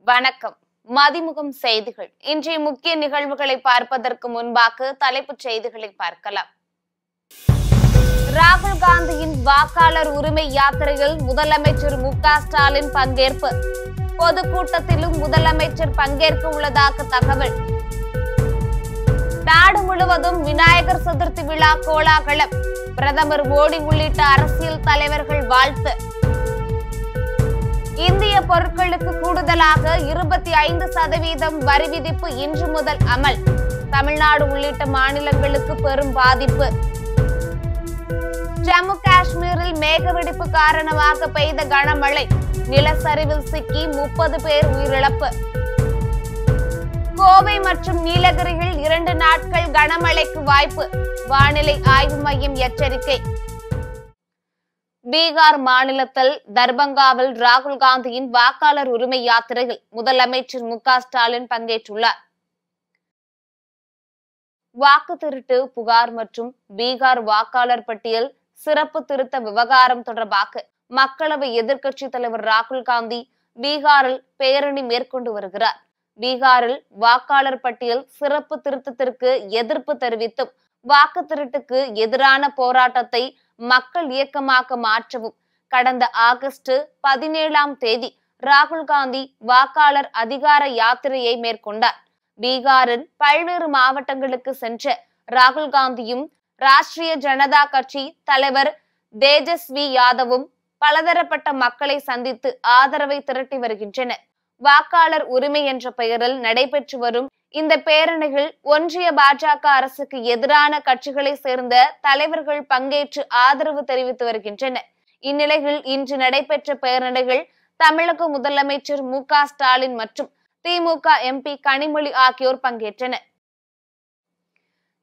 வணக்கம். மதிமுகம் செய்திகள். இன்றைய முக்கிய நிகழ்வுகளை பார்ப்பதற்கு முன்பாக தலைப்புச் செய்திகளை பார்க்கலாம். ராகுல் காந்தியின் வாக்காளர் உரிமை யாத்திரையில் முதலமைச்சர் மு.க.ஸ்டாலின் பங்கேற்பு. பொதுக்கூட்டத்திலும் முதலமைச்சர் பங்கேற்க உள்ளதாக தகவல். நாடு முழுவதும் விநாயகர் சதுர்த்தி விழா கோலாகலம். பிரதமர் மோடி உள்ளிட்ட அரசியல் தலைவர்கள் வாழ்த்து. இந்திய பொருட்களுக்கு கூடுதலாக 25% வரி விதிப்பு இன்று முதல் அமல். தமிழ்நாடு உள்ளிட்ட மாநிலங்களுக்கு பெரும் பாதிப்பு. ஜம்மு காஷ்மீரில் மேகவெடிப்பு காரணமாக பெய்த கனமழை. நிலச்சரிவில் சிக்கி 30 பேர் உயிரிழப்பு. கோவை மற்றும் நீலகிரியில் 2 நாட்கள் கனமழைக்கு வாய்ப்பு. வானிலை ஆய்வு மையம் எச்சரிக்கை. பீகார் மாநிலத்தில் தர்பங்காவில் ராகுல் காந்தியின் வாக்காளர் உரிமை யாத்திரையில் முதலமைச்சர் மு.க.ஸ்டாலின் பங்கேற்றுள்ளார். வாக்கு திருட்டு புகார் மற்றும் பீகார் வாக்காளர் பட்டியல் சிறப்பு திருத்த விவகாரம் தொடர்பாக மக்களவை எதிர்க்கட்சித் தலைவர் ராகுல் காந்தி பீகாரில் பேரணி மேற்கொண்டு வருகிறார். பீகாரில் வாக்காளர் பட்டியல் சிறப்பு திருத்தத்திற்கு எதிர்ப்பு தெரிவித்தும் வாக்கு திருட்டுக்கு எதிரான போராட்டத்தை மக்கள் இயக்கமாக மாற்றவும் கடந்த ஆகஸ்ட் 17ஆம் தேதி ராகுல் காந்தி வாக்காளர் அதிகார யாத்திரையை மேற்கொண்டார். பீகாரின் பல்வேறு மாவட்டங்களுக்கு சென்ற ராகுல் காந்தியும் ராஷ்டிரிய ஜனதா கட்சி தலைவர் தேஜஸ்வி யாதவும் பலதரப்பட்ட மக்களை சந்தித்து ஆதரவை திரட்டி வருகின்றனர். வாக்காளர் உரிமை என்ற பெயரில் நடைபெற்று வரும் இந்த பேரணியில் ஒன்றிய பாஜக அரசுக்கு எதிரான கட்சிகளை சேர்ந்த தலைவர்கள் பங்கேற்று ஆதரவு தெரிவித்து வருகின்றனர். இந்நிலையில் இன்று நடைபெற்ற பேரணிகள் தமிழக முதலமைச்சர் மு.க.ஸ்டாலின் மற்றும் திமுக எம்பி கனிமொழி ஆகியோர் பங்கேற்றனர்.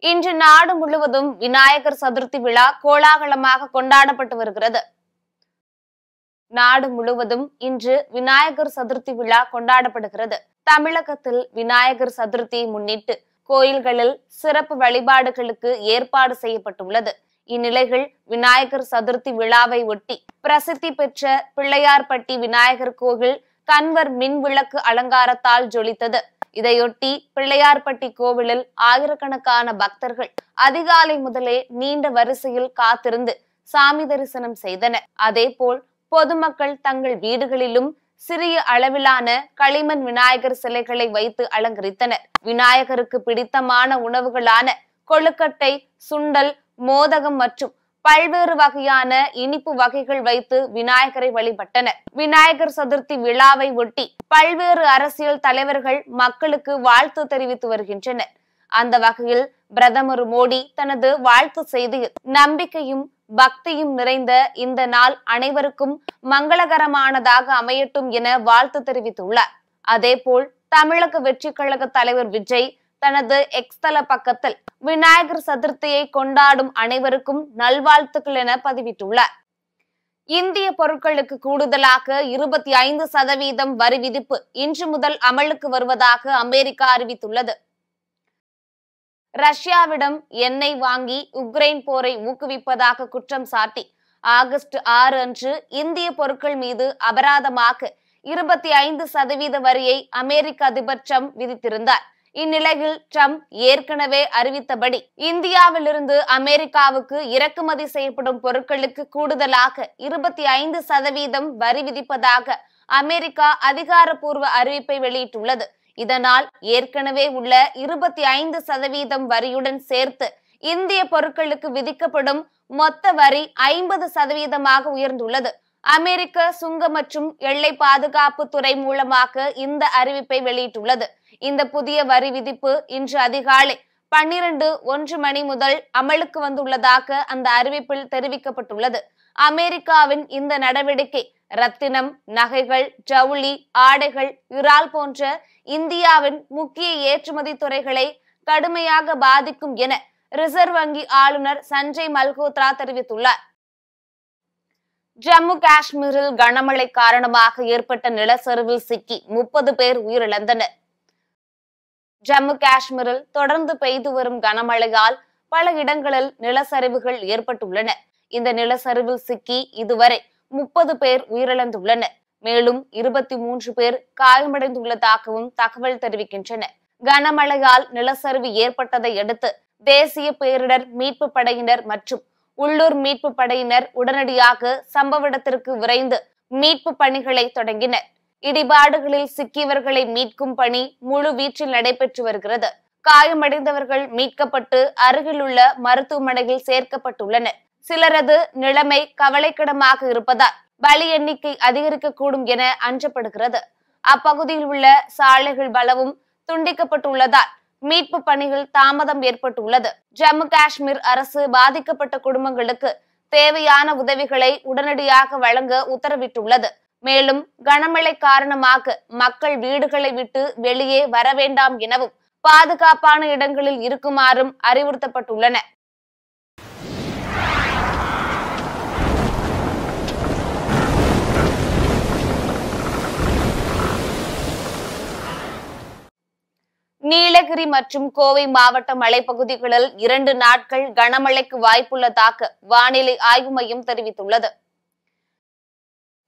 இன்று நாடு முழுவதும் விநாயகர் சதுர்த்தி விழா கோலாகலமாக கொண்டாடப்பட்டு வருகிறது. நாடு முழுவதும் இன்று விநாயகர் சதுர்த்தி விழா கொண்டாடப்படுகிறது. தமிழகத்தில் விநாயகர் சதுர்த்தியை முன்னிட்டு கோயில்களில் சிறப்பு வழிபாடுகளுக்கு ஏற்பாடு செய்யப்பட்டுள்ளது. இந்நிலையில் விநாயகர் சதுர்த்தி விழாவை ஒட்டி பிரசித்தி பெற்ற பிள்ளையார்பட்டி விநாயகர் கோவில் கன்வர் மின் விளக்கு அலங்காரத்தால் ஜொலித்தது. இதையொட்டி பிள்ளையார்பட்டி கோவிலில் ஆயிரக்கணக்கான பக்தர்கள் அதிகாலை முதலே நீண்ட வரிசையில் காத்திருந்து சாமி தரிசனம் செய்தனர். அதேபோல் பொதுமக்கள் தங்கள் வீடுகளிலும் சிறிய அளவிலான களிமண் விநாயகர் சிலைகளை வைத்து அலங்கரித்தனர். விநாயகருக்கு பிடித்தமான உணவுகளான கொழுக்கட்டை, சுண்டல், மோதகம் மற்றும் பல்வேறு வகையான இனிப்பு வகைகள் வைத்து விநாயகரை வழிபட்டனர். விநாயகர் சதுர்த்தி விழாவை ஒட்டி பல்வேறு அரசியல் தலைவர்கள் மக்களுக்கு வாழ்த்து தெரிவித்து வருகின்றனர். அந்த வகையில் பிரதமர் மோடி தனது வாழ்த்து செய்தியில் நம்பிக்கையும் பக்தியும் நிறைந்த இந்த நாள் அனைவருக்கும் மங்களகரமானதாக அமையட்டும் என வாழ்த்து தெரிவித்துள்ளார். அதேபோல் தமிழக வெற்றி கழக தலைவர் விஜய் தனது எக்ஸ் தள பக்கத்தில் விநாயகர் சதுர்த்தியை கொண்டாடும் அனைவருக்கும் நல்வாழ்த்துக்கள் என பதிவிட்டுள்ளார். இந்திய பொருட்களுக்கு கூடுதலாக 25% வரி விதிப்பு இன்று முதல் அமலுக்கு வருவதாக அமெரிக்கா அறிவித்துள்ளது. ரஷ்யாவிடம் எண்ணெய் வாங்கி உக்ரைன் போரை ஊக்குவிப்பதாக குற்றம் சாட்டி ஆகஸ்ட் 6 அன்று இந்திய பொருட்கள் மீது அபராதமாக 25% வரியை அமெரிக்க அதிபர் ட்ரம்ப் விதித்திருந்தார். இந்நிலையில் ட்ரம்ப் ஏற்கனவே அறிவித்தபடி இந்தியாவிலிருந்து அமெரிக்காவுக்கு இறக்குமதி செய்யப்படும் பொருட்களுக்கு கூடுதலாக 25% வரி விதிப்பதாக அமெரிக்கா அதிகாரப்பூர்வ அறிவிப்பை வெளியிட்டுள்ளது. இதனால் ஏற்கனவே உள்ள 25% வரியுடன் சேர்த்து இந்திய பொருட்களுக்கு விதிக்கப்படும் மொத்த வரி 50% உயர்ந்துள்ளது. அமெரிக்க சுங்க மற்றும் எல்லை பாதுகாப்பு துறை மூலமாக இந்த அறிவிப்பை வெளியிட்டுள்ளது. இந்த புதிய வரி விதிப்பு இன்று அதிகாலை 12:01 மணி முதல் அமலுக்கு வந்துள்ளதாக அந்த அறிவிப்பில் தெரிவிக்கப்பட்டுள்ளது. அமெரிக்காவின் இந்த நடவடிக்கை ரத்தினம், நகைகள், ஜவுளி, ஆடைகள், இறால் போன்ற இந்தியாவின் முக்கிய ஏற்றுமதி துறைகளை கடுமையாக பாதிக்கும் என ரிசர்வ் வங்கி ஆளுநர் சஞ்சய் மல்ஹோத்ரா தெரிவித்துள்ளார். ஜம்மு காஷ்மீரில் கனமழை காரணமாக ஏற்பட்ட நிலச்சரிவில் சிக்கி 30 பேர் உயிரிழந்தனர். ஜம்மு காஷ்மீரில் தொடர்ந்து பெய்து வரும் கனமழையால் பல இடங்களில் நிலச்சரிவுகள் ஏற்பட்டுள்ளன. இந்த நிலச்சரிவில் சிக்கி இதுவரை 30 பேர் உயிரிழந்துள்ளனர். மேலும் 23 பேர் காயமடைந்துள்ளதாகவும் தகவல் தெரிவிக்கின்றன. கனமழையால் நிலச்சரிவு ஏற்பட்டதை அடுத்து தேசிய பேரிடர் மீட்பு படையினர் மற்றும் உள்ளூர் மீட்பு படையினர் உடனடியாக சம்பவ இடத்திற்கு விரைந்து மீட்பு பணிகளை தொடங்கினர். இடிபாடுகளில் சிக்கியவர்களை மீட்கும் பணி முழு வீச்சில் நடைபெற்று வருகிறது. காயமடைந்தவர்கள் மீட்கப்பட்டு அருகிலுள்ள மருத்துவமனையில் சேர்க்கப்பட்டுள்ளனர். சிலரது நிலைமை கவலைக்கிடமாக இருப்பதால் பலி எண்ணிக்கை அதிகரிக்கக்கூடும் என அஞ்சப்படுகிறது. அப்பகுதியில் உள்ள சாலைகள் பலவும் துண்டிக்கப்பட்டுள்ளதால் மீட்பு பணிகள் தாமதம் ஏற்பட்டுள்ளது. ஜம்மு காஷ்மீர் அரசு பாதிக்கப்பட்ட குடும்பங்களுக்கு தேவையான உதவிகளை உடனடியாக வழங்க உத்தரவிட்டுள்ளது. மேலும் கனமழை காரணமாக மக்கள் வீடுகளை விட்டு வெளியே வர வேண்டாம் எனவும் பாதுகாப்பான இடங்களில் இருக்குமாறும் அறிவுறுத்தப்பட்டுள்ளன. நீலகிரி மற்றும் கோவை மாவட்ட மலைப்பகுதிகளில் 2 நாட்கள் கனமழைக்கு வாய்ப்புள்ளதாக வானிலை ஆய்வு மையம் தெரிவித்துள்ளது.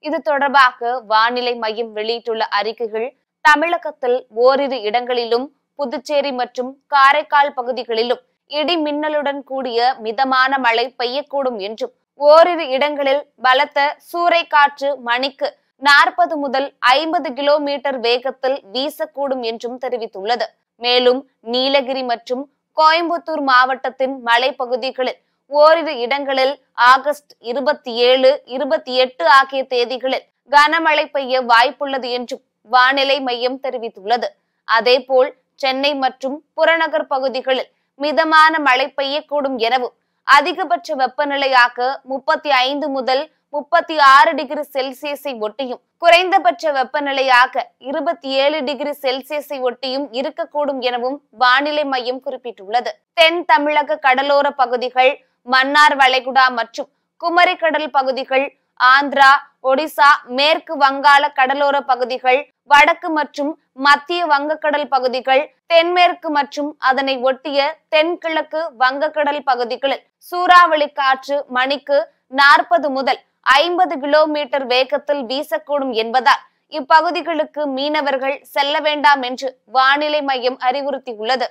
இது தொடர்பாக வானிலை மையம் வெளியிட்டுள்ள அறிக்கைகள், தமிழகத்தில் ஓரிரு இடங்களிலும் புதுச்சேரி மற்றும் காரைக்கால் பகுதிகளிலும் இடி மின்னலுடன் கூடிய மிதமான மழை பெய்யக்கூடும் என்றும், ஓரிரு இடங்களில் பலத்த சூறைக்காற்று மணிக்கு 40 முதல் 50 கிலோமீட்டர் வேகத்தில் வீசக்கூடும் என்றும் தெரிவித்துள்ளது. மேலும் நீலகிரி மற்றும் கோயம்புத்தூர் மாவட்டத்தின் மலைப்பகுதிகளில் ஓரிரு இடங்களில் ஆகஸ்ட் 27, 28 ஆகிய தேதிகளில் கனமழை பெய்ய வாய்ப்புள்ளது என்றும் வானிலை மையம் தெரிவித்துள்ளது. அதேபோல் சென்னை மற்றும் புறநகர் பகுதிகளில் மிதமான மழை பெய்யக்கூடும் எனவும், அதிகபட்ச வெப்பநிலையாக 35 முதல் 36 டிகிரி செல்சியஸை ஒட்டியும், குறைந்தபட்ச வெப்பநிலையாக 27 டிகிரி செல்சியஸை ஒட்டியும் இருக்கக்கூடும் எனவும் வானிலை மையம் குறிப்பிட்டுள்ளது. தென் தமிழக கடலோர பகுதிகள், மன்னார் வளைகுடா மற்றும் குமரி கடல் பகுதிகள், ஆந்திரா, ஒடிசா, மேற்கு வங்காள கடலோர பகுதிகள், வடக்கு மற்றும் மத்திய வங்கக்கடல் பகுதிகள், தென்மேற்கு மற்றும் அதனை ஒட்டிய தென்கிழக்கு வங்கக்கடல் பகுதிகளில் சூறாவளி காற்று மணிக்கு 40 முதல் 50 கிலோமீட்டர் வேகத்தில் வீசக்கூடும் என்பதால் இப்பகுதிகளுக்கு மீனவர்கள் செல்ல வேண்டாம் என்று வானிலை மையம் அறிவுறுத்தியுள்ளது.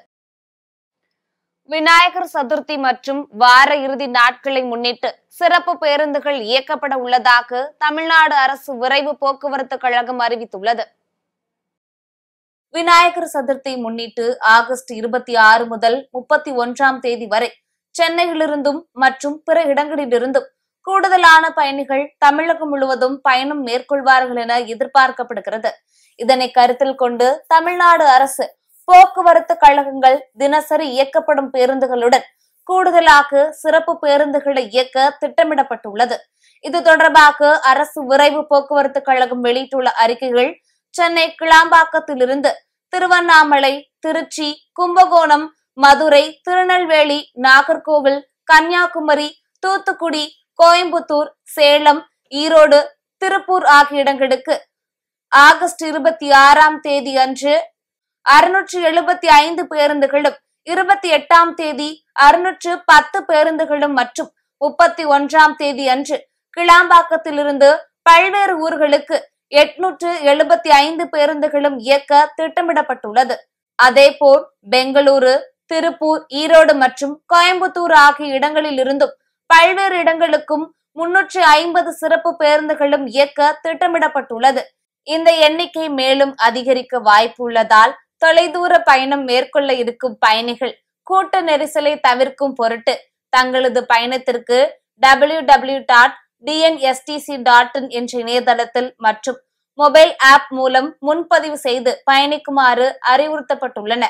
விநாயகர் சதுர்த்தி மற்றும் வார இறுதி நாட்களை முன்னிட்டு சிறப்பு பேருந்துகள் இயக்கப்பட உள்ளதாக தமிழ்நாடு அரசு விரைவு போக்குவரத்து கழகம் அறிவித்துள்ளது. விநாயகர் சதுர்த்தி முன்னிட்டு ஆகஸ்ட் 26 முதல் 31ஆம் தேதி வரை சென்னையிலிருந்தும் மற்றும் பிற இடங்களிலிருந்தும் கூடுதலான பயணிகள் தமிழகம் முழுவதும் பயணம் மேற்கொள்வார்கள் என எதிர்பார்க்கப்படுகிறது. இதனை கருத்தில் கொண்டு தமிழ்நாடு அரசு போக்குவரத்து கழகங்கள் தினசரி இயக்கப்படும் பேருந்துகளுடன் கூடுதலாக சிறப்பு பேருந்துகளை இயக்க திட்டமிடப்பட்டுள்ளது. இது தொடர்பாக அரசு விரைவு போக்குவரத்து கழகம் வெளியிட்டுள்ள அறிக்கைகள், சென்னை கிளாம்பாக்கத்திலிருந்து திருவண்ணாமலை, திருச்சி, கும்பகோணம், மதுரை, திருநெல்வேலி, நாகர்கோவில், கன்னியாகுமரி, தூத்துக்குடி, கோயம்புத்தூர், சேலம், ஈரோடு, திருப்பூர் ஆகிய இடங்களுக்கு ஆகஸ்ட் 26ஆம் தேதி அன்று 675 பேருந்துகளும், 28ஆம் தேதி 610 பேருந்துகளும் மற்றும் 31ஆம் தேதி அன்று கிளாம்பாக்கத்திலிருந்து பல்வேறு ஊர்களுக்கு 875 பேருந்துகளும் இயக்க திட்டமிடப்பட்டுள்ளது. அதேபோல் பெங்களூரு, திருப்பூர், ஈரோடு மற்றும் கோயம்புத்தூர் ஆகிய இடங்களில் இருந்தும் பல்வேறு இடங்களுக்கும் 350 சிறப்பு பேருந்துகளும் இயக்க திட்டமிடப்பட்டுள்ளது. இந்த எண்ணிக்கை மேலும் அதிகரிக்க வாய்ப்பு உள்ளதால் தொலைதூர பயணம் மேற்கொள்ள இருக்கும் பயணிகள் கூட்ட நெரிசலை தவிர்க்கும் பொருட்டு தங்களது பயணத்திற்கு www.dnstc.in என்ற இணையதளத்தில் மற்றும் மொபைல் ஆப் மூலம் முன்பதிவு செய்து பயணிக்குமாறு அறிவுறுத்தப்பட்டுள்ளன.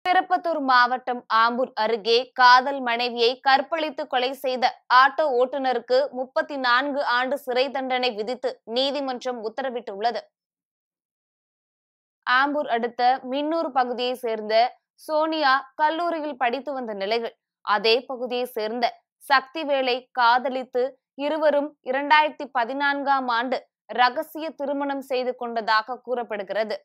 திருப்பத்தூர் மாவட்டம் ஆம்பூர் அருகே காதல் மனைவியை கற்பழித்து கொலை செய்த ஆட்டோ ஓட்டுநருக்கு 34 ஆண்டு சிறை தண்டனை விதித்து நீதிமன்றம் உத்தரவிட்டுள்ளது. ஆம்பூர் அடுத்த மின்னூர் பகுதியை சேர்ந்த சோனியா கல்லூரியில் படித்து வந்த நிலையில் அதே பகுதியை சேர்ந்த சக்திவேலை காதலித்து இருவரும் 2014ஆம் ஆண்டு ரகசிய திருமணம் செய்து கொண்டதாக கூறப்படுகிறது.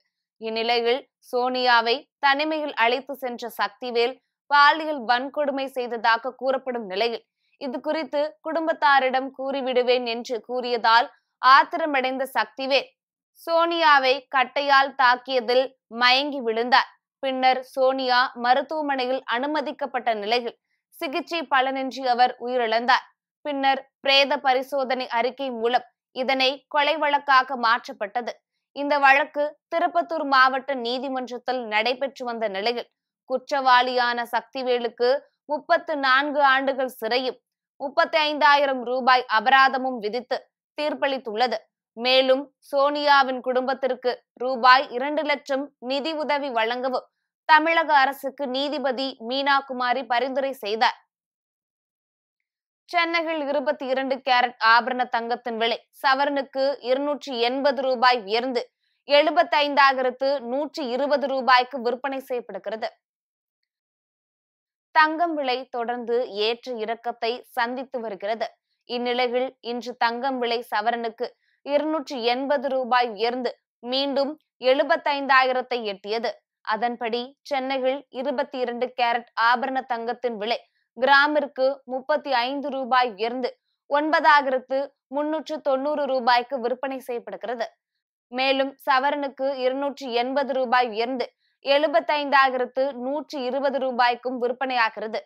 இந்நிலையில் சோனியாவை தனிமையில் அழைத்து சென்ற சக்திவேல் பாலியல் வன்கொடுமை செய்ததாக கூறப்படும் நிலையில் இது குறித்து குடும்பத்தாரிடம் கூறிவிடுவேன் என்று கூறியதால் ஆத்திரமடைந்த சக்திவேல் சோனியாவை கட்டையால் தாக்கியதில் மயங்கி விழுந்தார். பின்னர் சோனியா மருத்துவமனையில் அனுமதிக்கப்பட்ட நிலையில் சிகிச்சை பலனின்றி அவர் உயிரிழந்தார். பின்னர் பிரேத பரிசோதனை அறிக்கை மூலம் இதனை கொலை வழக்காக மாற்றப்பட்டது. இந்த வழக்கு திருப்பத்தூர் மாவட்ட நீதிமன்றத்தில் நடைபெற்று வந்த நிலையில் குற்றவாளியான சக்திவேலுக்கு 34 ஆண்டுகள் சிறையும் 35,000 ரூபாய் அபராதமும் விதித்து தீர்ப்பளித்துள்ளது. மேலும் சோனியாவின் குடும்பத்திற்கு ரூபாய் 2 லட்சம் நிதி உதவி வழங்கவும் தமிழக அரசுக்கு நீதிபதி மீனா குமாரி பரிந்துரை செய்தார். சென்னையில் 22 கேரட் ஆபரண தங்கத்தின் விலை சவரனுக்கு 280 ரூபாய் உயர்ந்து 75,120 ரூபாய்க்கு விற்பனை செய்யப்படுகிறது. தங்கம் விலை தொடர்ந்து ஏற்ற இறக்கத்தை சந்தித்து வருகிறது. இந்நிலையில் இன்று தங்கம் விலை சவரனுக்கு 280 ரூபாய் உயர்ந்து மீண்டும் 75,000 எட்டியது. அதன்படி சென்னையில் 22 கேரட் ஆபரண தங்கத்தின் விலை கிராமிற்கு 35 ரூபாய் உயர்ந்து 9,390 ரூபாய்க்கு விற்பனை செய்யப்படுகிறது. மேலும் சவரனுக்கு 280 ரூபாய் உயர்ந்து 75,120 ரூபாய்க்கும் விற்பனையாகிறது.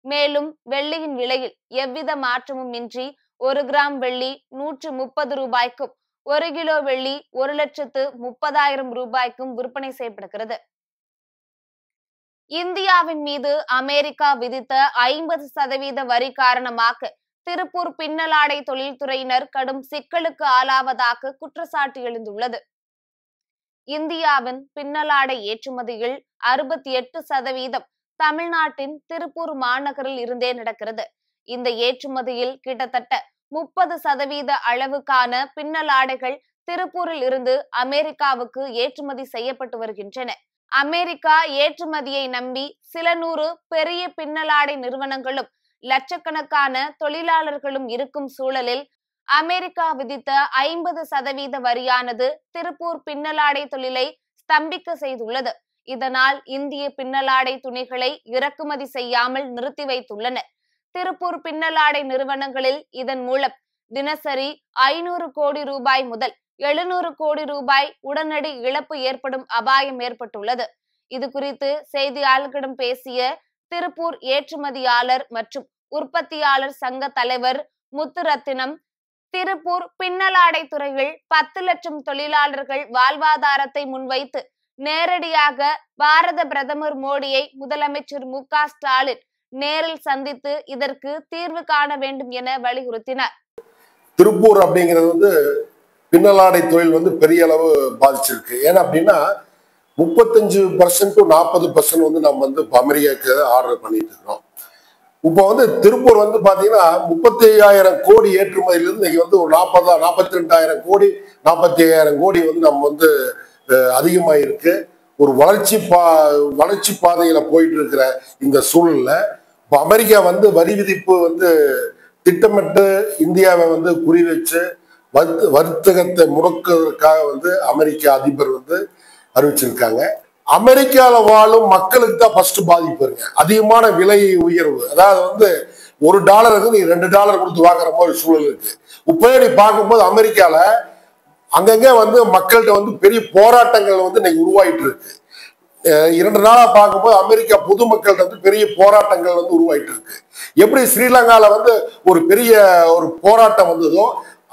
மேலும் வெள்ளியின் விலையில் எவ்வித மாற்றமும் இன்றி 1 கிராம் வெள்ளி 130 ரூபாய்க்கும் 1 கிலோ வெள்ளி 1,30,000 ரூபாய்க்கும் விற்பனை செய்யப்படுகிறது. இந்தியாவின் மீது அமெரிக்கா விதித்த 50% வரி காரணமாக திருப்பூர் பின்னலாடை தொழில்துறையினர் கடும் சிக்கலுக்கு ஆளாவதாக குற்றச்சாட்டு எழுந்துள்ளது. இந்தியாவின் பின்னலாடை ஏற்றுமதியில் 68% தமிழ்நாட்டின் திருப்பூர் மாநகரில் இருந்தே நடக்கிறது. இந்த ஏற்றுமதியில் கிட்டத்தட்ட 30% அளவுக்கான பின்னலாடைகள் திருப்பூரில் இருந்து அமெரிக்காவுக்கு ஏற்றுமதி செய்யப்பட்டு வருகின்றன. அமெரிக்கா ஏற்றுமதியை நம்பி சில 100 பெரிய பின்னலாடை நிறுவனங்களும் லட்சக்கணக்கான தொழிலாளர்களும் இருக்கும் சூழலில் அமெரிக்கா விதித்த 50% வரியானது திருப்பூர் பின்னலாடை தொழிலை ஸ்தம்பிக்க செய்துள்ளது. இதனால் இந்திய பின்னலாடை துணிகளை இறக்குமதி செய்யாமல் நிறுத்தி வைத்துள்ளனர். திருப்பூர் பின்னலாடை நிறுவனங்களில் இதன் மூலம் தினசரி 500 கோடி ரூபாய் முதல் 700 கோடி ரூபாய் உடனடி இழப்பு ஏற்படும் அபாயம் ஏற்பட்டுள்ளது. இது குறித்து செய்தியாளர்களிடம் பேசிய திருப்பூர் ஏற்றுமதியாளர் மற்றும் உற்பத்தியாளர் சங்க தலைவர் முத்துரத்தினம், திருப்பூர் பின்னலாடை துறையில் 10 லட்சம் தொழிலாளர்கள் வாழ்வாதாரத்தை முன்வைத்து நேரடியாக பாரத பிரதமர் மோடியை முதலமைச்சர் மு.க. ஸ்டாலின் நேரில் சந்தித்து இதற்கு தீர்வு காண வேண்டும் என வலியுறுத்தினார். திருப்பூர் அப்படிங்கிறது பின்னலாடை தொழில் பெரிய அளவு பாதிச்சிருக்கு. ஏன்னா அப்படின்னா 35% to 40% நம்ம அமெரிக்காவுக்கு ஆர்டர் பண்ணிட்டு இருக்கோம். இப்போ திருப்பூர் பாத்தீங்கன்னா 35,000 கோடி ஏற்றுமதியிலிருந்து இன்னைக்கு ஒரு 42,000 கோடி 45,000 கோடி நம்ம அதிகமாயிருக்கு. ஒரு வளர்ச்சி பாதையில போயிட்டு இருக்கிற இந்த சூழல்ல இப்போ அமெரிக்கா வரி விதிப்பு திட்டமிட்டு இந்தியாவை குறி வச்சு வர்த்தகத்தை முடக்குவதற்காக அமெரிக்க அதிபர் அறிவிச்சிருக்காங்க. அமெரிக்கால வாழும் மக்களுக்கு தான் ஃபர்ஸ்ட் பாதிப்பு இருக்கு. அதிகமான விலை உயர்வு, அதாவது $1 நீ $2 கொடுத்து வாங்குற மாதிரி சூழல் இருக்கு. இப்போ நீ பார்க்கும்போது அமெரிக்கால அங்கங்க மக்கள்கிட்ட பெரிய போராட்டங்கள் இன்னைக்கு உருவாயிட்டு இருக்கு. 2 நாளா பார்க்கும்போது அமெரிக்கா பொதுமக்கள்கிட்ட பெரிய போராட்டங்கள் உருவாயிட்டு இருக்கு. எப்படி ஸ்ரீலங்கால ஒரு பெரிய ஒரு போராட்டம் வந்ததோ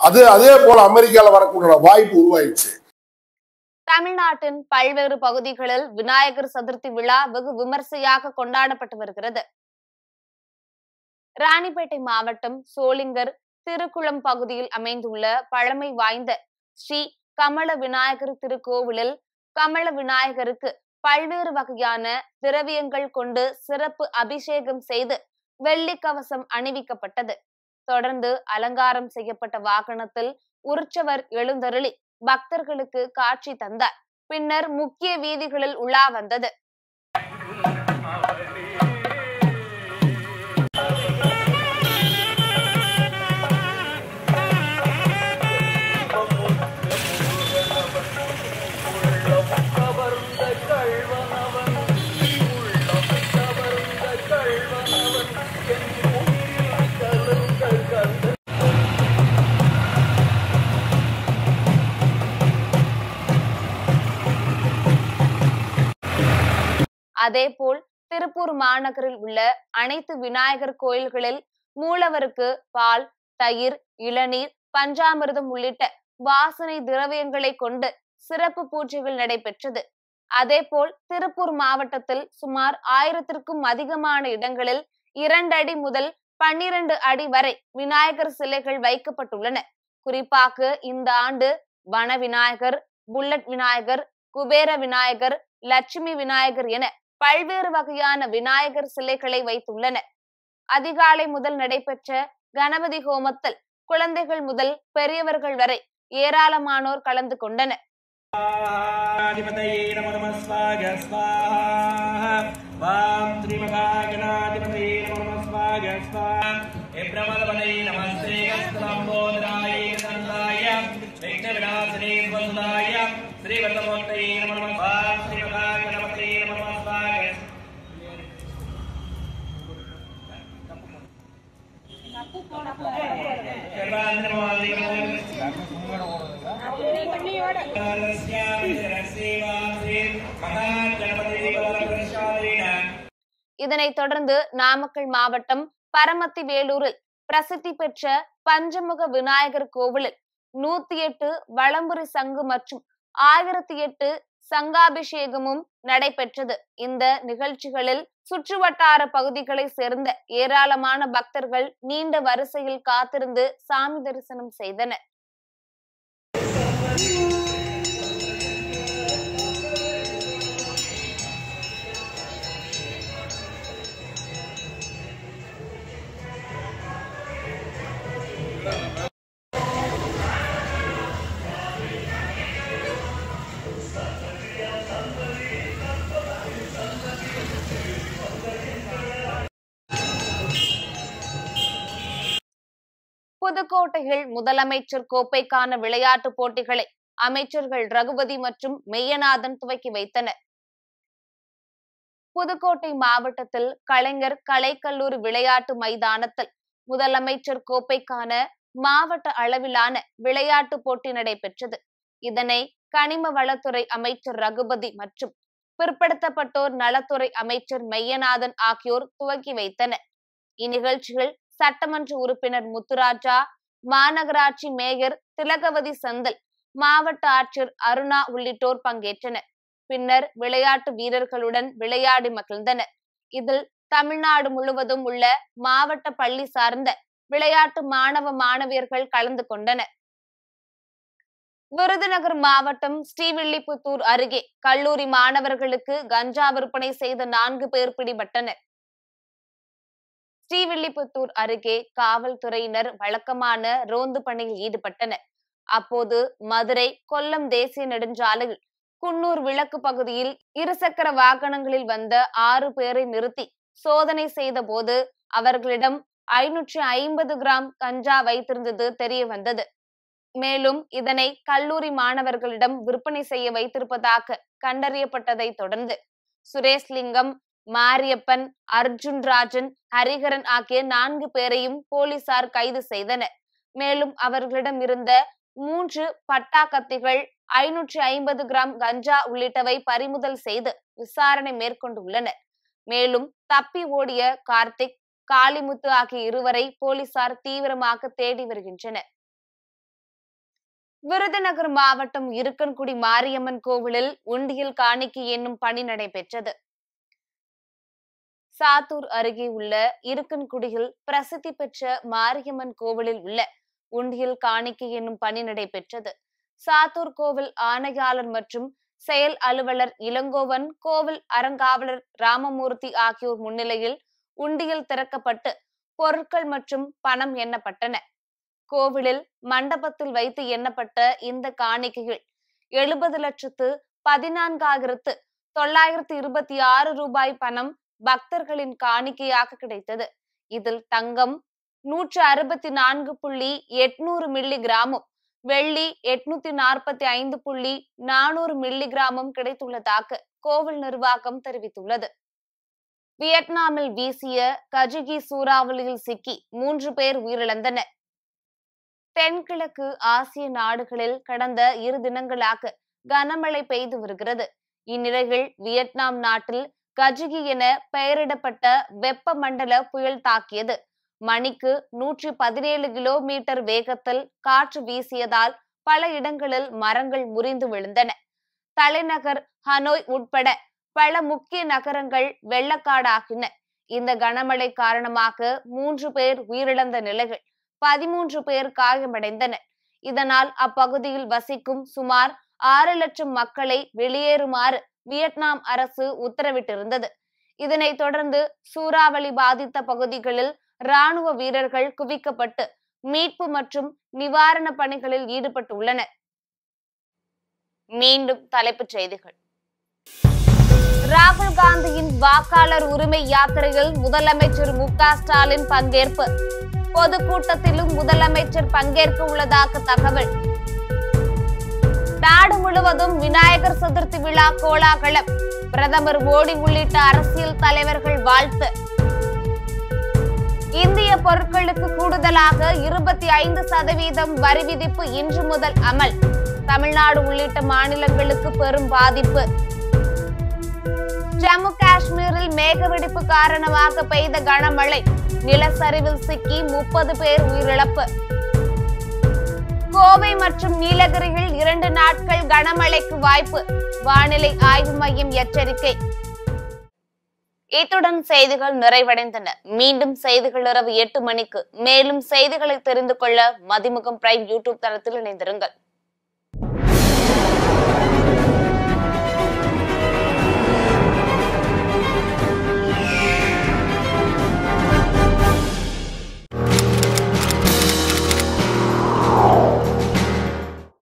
அதே போல அமெரிக்கால வரக்கூடிய வாய்ப்பு உருவாயிடுச்சு. தமிழ்நாட்டின் பல்வேறு பகுதிகளில் விநாயகர் சதுர்த்தி விழா வெகு விமர்சையாக கொண்டாடப்பட்டு வருகிறது. ராணிப்பேட்டை மாவட்டம் சோளிங்கர் திருக்குளம் பகுதியில் அமைந்துள்ள பழமை வாய்ந்த ஸ்ரீ கமல விநாயகர் திருக்கோவிலில் கமல விநாயகருக்கு பல்வேறு வகையான திரவியங்கள் கொண்டு சிறப்பு அபிஷேகம் செய்து வெள்ளி கவசம் அணிவிக்கப்பட்டது. தொடர்ந்து அலங்காரம் செய்யப்பட்ட வாகனத்தில் உற்சவர் எழுந்தருளி பக்தர்களுக்கு காட்சி தந்தார். பின்னர் முக்கிய வீதிகளில் உலா வந்தது. அதேபோல் திருப்பூர் மாநகரில் உள்ள அனைத்து விநாயகர் கோயில்களில் மூலவருக்கு பால், தயிர், இளநீர், பஞ்சாமிர்தம் உள்ளிட்ட வாசனை திரவியங்களை கொண்டு சிறப்பு பூஜைகள் நடைபெற்றது. அதேபோல் திருப்பூர் மாவட்டத்தில் சுமார் 1000க்கும் அதிகமான இடங்களில் 2 அடி முதல் 12 அடி வரை விநாயகர் சிலைகள் வைக்கப்பட்டுள்ளன. குறிப்பாக இந்த ஆண்டு வன விநாயகர், புல்லட் விநாயகர், குபேர விநாயகர், லட்சுமி விநாயகர் என பல்வேறு வகையான விநாயகர் சிலைகளை வைத்துள்ளன. அதிகாலை முதல் நடைபெற்ற கணபதி ஹோமத்தில் குழந்தைகள் முதல் பெரியவர்கள் வரை ஏராளமானோர் கலந்து கொண்டனர். இதனைத் தொடர்ந்து நாமக்கல் மாவட்டம் பரமத்தி வேலூரில் பிரசித்தி பெற்ற பஞ்சமுக விநாயகர் கோவிலில் 108 வலம்புரி சங்கு மற்றும் 1008 சங்காபிஷேகமும் நடைபெற்றது. இந்த நிகழ்ச்சிகளில் சுற்றுவட்டார பகுதிகளை சேர்ந்த ஏராளமான பக்தர்கள் நீண்ட வரிசையில் காத்திருந்து சாமி தரிசனம் செய்தனர். புதுக்கோட்டையில் முதலமைச்சர் கோப்பைக்கான விளையாட்டு போட்டிகளை அமைச்சர்கள் ரகுபதி மற்றும் மெய்யநாதன் துவக்கி வைத்தனர். புதுக்கோட்டை மாவட்டத்தில் கலைஞர் கலைக்கல்லூரி விளையாட்டு மைதானத்தில் முதலமைச்சர் கோப்பைக்கான மாவட்ட அளவிலான விளையாட்டு போட்டி நடைபெற்றது. இதனை கனிம வளத்துறை அமைச்சர் ரகுபதி மற்றும் பிற்படுத்தப்பட்டோர் நலத்துறை அமைச்சர் மெய்யநாதன் ஆகியோர் துவக்கி வைத்தனர். இந்நிகழ்ச்சியில் சட்டமன்ற உறுப்பினர் முத்துராஜா, மாநகராட்சி மேயர் திலகவதி சந்தல், மாவட்ட ஆட்சியர் அருணா உள்ளிட்டோர் பங்கேற்றனர். பின்னர் விளையாட்டு வீரர்களுடன் விளையாடி மகிழ்ந்தனர். இதில் தமிழ்நாடு முழுவதும் உள்ள மாவட்ட பள்ளி சார்ந்த விளையாட்டு மாணவ மாணவியர்கள் கலந்து கொண்டனர். விருதுநகர் மாவட்டம் ஸ்ரீவில்லிபுத்தூர் அருகே கல்லூரி மாணவர்களுக்கு கஞ்சா விற்பனை செய்த 4 பேர் பிடிபட்டனர். ஸ்ரீவில்லிபுத்தூர் அருகே காவல்துறையினர் வழக்கமான ரோந்து பணியில் ஈடுபட்டனர். அப்போது மதுரை கொல்லம் தேசிய நெடுஞ்சாலையில் குன்னூர் விளக்கு பகுதியில் இருசக்கர வாகனங்களில் வந்த 6 பேரை நிறுத்தி சோதனை செய்த போது அவர்களிடம் 550 கிராம் கஞ்சா வைத்திருந்தது தெரிய வந்தது. மேலும் இதனை கல்லூரி மாணவர்களிடம் விற்பனை செய்ய வைத்திருப்பதாக கண்டறியப்பட்டதை தொடர்ந்து சுரேஷ்லிங்கம், மாரியப்பன், அர்ஜுன் ராஜன், ஹரிஹரன் ஆகிய 4 பேரையும் போலீசார் கைது செய்தனர். மேலும் அவர்களிடம் இருந்த 3 பட்டா கத்திகள், 550 கிராம் கஞ்சா உள்ளிட்டவை பறிமுதல் செய்து விசாரணை மேற்கொண்டுள்ளனர். மேலும் தப்பி ஓடிய கார்த்திக், காளிமுத்து ஆகிய இருவரை போலீசார் தீவிரமாக தேடி வருகின்றனர். விருதுநகர் மாவட்டம் இருக்கன்குடி மாரியம்மன் கோவிலில் உண்டியல் காணிக்கை என்னும் பணி நடைபெற்றது. சாத்தூர் அருகே உள்ள இருக்கன்குடியில் பிரசித்தி பெற்ற மாரியம்மன் கோவிலில் உள்ள உண்டியல் காணிக்கை என்னும் பணி நடைபெற்றது. சாத்தூர் கோவில் ஆணையாளர் மற்றும் செயல் அலுவலர் இளங்கோவன், கோவில் அறங்காவலர் ராமமூர்த்தி ஆகியோர் முன்னிலையில் உண்டியல் திறக்கப்பட்டு பொருட்கள் மற்றும் பணம் எண்ணப்பட்டன. கோவிலில் மண்டபத்தில் வைத்து எண்ணப்பட்ட இந்த காணிக்கையில் 70,14,926 ரூபாய் பணம் பக்தர்களின் காணிக்கையாக கிடைத்தது. இதில் தங்கம் 164.800 மில்லி கிராமும், வெள்ளி 845.400 மில்லி கிராமும் கிடைத்துள்ளதாக கோவில் நிர்வாகம் தெரிவித்துள்ளது. வியட்நாமில் வீசிய கஜுகி சூறாவளியில் சிக்கி 3 பேர் உயிரிழந்தனர். தென்கிழக்கு ஆசிய நாடுகளில் கடந்த 2 தினங்களாக கனமழை பெய்து வருகிறது. இந்நிலையில் வியட்நாம் நாட்டில் கஜுகி என பெயரிடப்பட்ட வெப்பமண்டல புயல் தாக்கியது. மணிக்கு 117 கிலோமீட்டர் வேகத்தில் காற்று வீசியதால் பல இடங்களில் மரங்கள் முறிந்து விழுந்தன. தலைநகர் ஹனோய் உட்பட பல முக்கிய நகரங்கள் வெள்ளக்காடாகின. இந்த கனமழை காரணமாக 3 பேர் உயிரிழந்த நிலையில் 13 பேர் காயமடைந்தனர். இதனால் அப்பகுதியில் வசிக்கும் சுமார் 6 லட்சம் மக்களை வெளியேறுமாறு வியட்நாம் அரசு உத்தரவிட்டிருந்தது. இதனைத் தொடர்ந்து சூறாவளி பாதித்த பகுதிகளில் ராணுவ வீரர்கள் குவிக்கப்பட்டு மீட்பு மற்றும் நிவாரண பணிகளில் ஈடுபட்டுள்ளனர். மீண்டும் தலைப்புச் செய்திகள். ராகுல் காந்தியின் வாக்காளர் உரிமை யாத்திரையில் முதலமைச்சர் மு.க. ஸ்டாலின் பங்கேற்பு. பொதுக்கூட்டத்திலும் முதலமைச்சர் பங்கேற்க உள்ளதாக தகவல். நாடு முழுவதும் விநாயகர் சதுர்த்தி விழா கோலாகலம். பிரதமர் மோடி உள்ளிட்ட அரசியல் தலைவர்கள் வாழ்த்து. இந்திய பொருட்களுக்கு கூடுதலாக 25% வரி விதிப்பு இன்று முதல் அமல். தமிழ்நாடு உள்ளிட்ட மாநிலங்களுக்கு பெரும் பாதிப்பு. ஜம்மு காஷ்மீரில் மேகவெடிப்பு காரணமாக பெய்த கனமழை. நிலச்சரிவில் சிக்கி 30 பேர் உயிரிழப்பு. கோவை மற்றும் நீலகிரியில் 2 நாட்கள் கனமழைக்கு வாய்ப்பு. வானிலை ஆய்வு மையம் எச்சரிக்கை. இத்துடன் செய்திகள் நிறைவடைந்தன. மீண்டும் செய்திகள் இரவு 8 மணிக்கு. மேலும் செய்திகளை தெரிந்து கொள்ள மதிமுகம் பிரைம் யூடியூப் தளத்தில் இணைந்திருங்கள்.